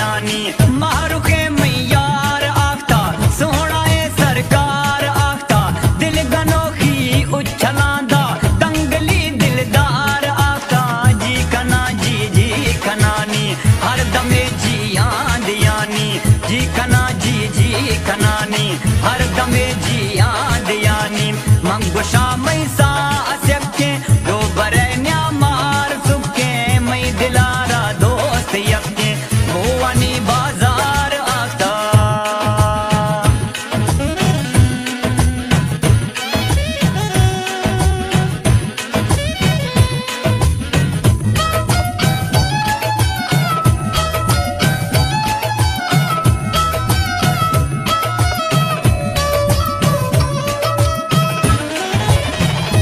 दियानी मारुखे मैयार आखता सोहना ए सरकार आखता दिल गनोखी उछलांदा दंगली दिलदार आखता जी कनानी हर दमे जियां दियानी जी कनानी हर दमे जियां दियानी मंगुशा मैसा अस्यके दो बरन्या मार सुके मई दिलारा दोस्त यके भुवनी बाजार आता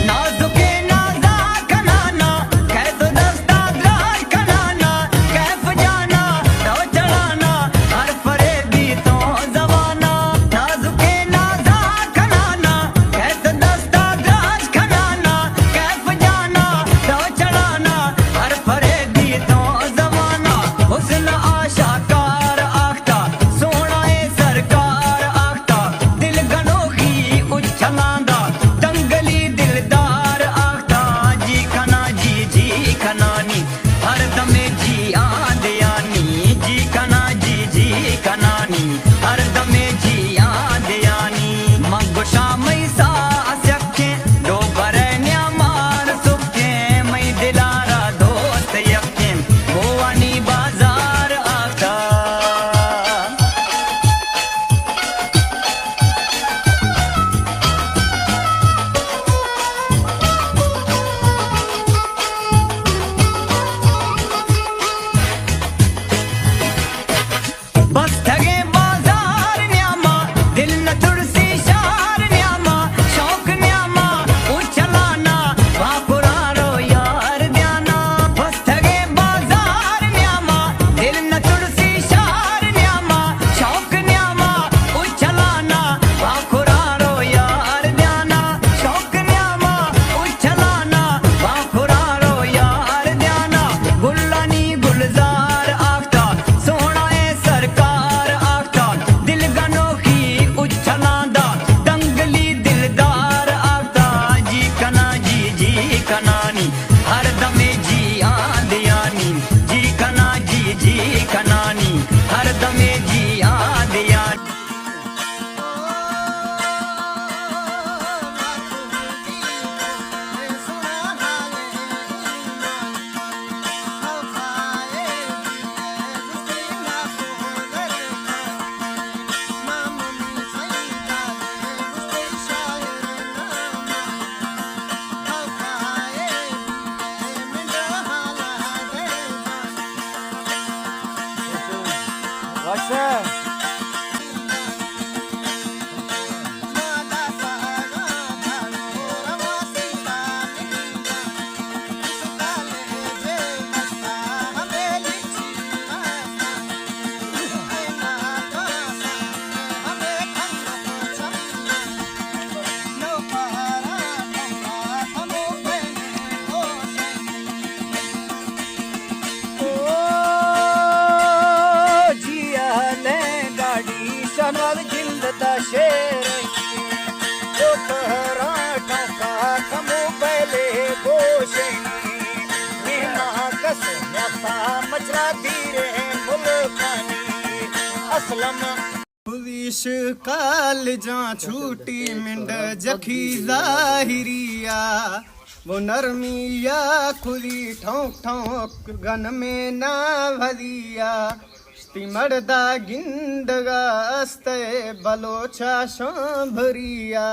नाजुके नाजा कनाना कह तो दस्ता ग्राज कनाना कैफ जाना रो चढ़ाना हर फरेबी तो जवाना नाजुके नाजा कनाना कह तो दस्ता ग्राज कनाना कैफ जाना रो चढ़ाना हर फरेबी तो जवाना हुस्न आशाकार आखता सोहना ए सरकार आखता दिल गनोखी उछलांदा दंगली दिलदार आखता जी कनानी हर दमे जियां दियानी जी कनानी हर दमे जियां दियानी मंगुशा मैसा अस्यके दो बरन्या मार सुके मई दिलारा दोस्त यके भुवनी बाजार आता बस ठगे बाजार न्यामा दिल न तुड़सी शार न्यामा शौक न्यामा उछलाना बापुरारो यार ध्याना बस ठगे बाजार न्यामा दिल न तुड़सी शार न्यामा शौक न्यामा उछलाना बापुरारो यार ध्याना शौक न्यामा उछलाना बापुरारो यार ध्याना गुल्लानी गुलजार आखता सोहना ए सरकार आखता दिल गनोखी उछलांदा दंगली दिलदार आखता जी कनानी हर दमे जियां दियानी जी कनानी हर दमे जियां दियानी शनल जिंद दा शेर जो तोहरा ठोका खमो पहले गोशनी मीना कस नफा मचरा धीरे मुल्कानी असलम पुलिस काल जा छूटी मिंड जखी जाहिरिया वो नरमिया खुली ठोक ठोक गन में ना भलिया मर्दा गिंदगा अस्ते बलोचा शंभरिया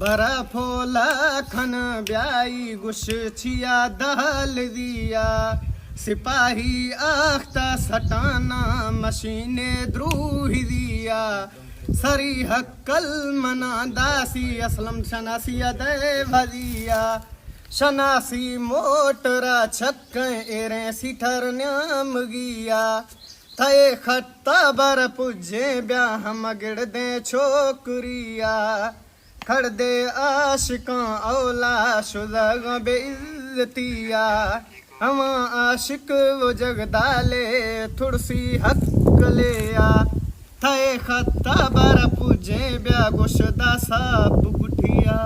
बरा फोला खन ब्याई गुश छिया दहल दिया सिपाही आख्ता सटाना मशीने द्रूही दिया सरी हक्कल मना दासी असलम शनासी अदे भलिया शनासी मोटरा छक्क एरे सिठर न्याम गिया तय खत्ता बर पुजे ब्याह मगड़ दे छोकरिया खड़ दे आशिकां औला शुदा बेइज्जतिया हम आशिक वो जगदाले थोड़ी हक लिया थाए खत्ता बारा पूजे ब्या गोशदा साप गुठिया।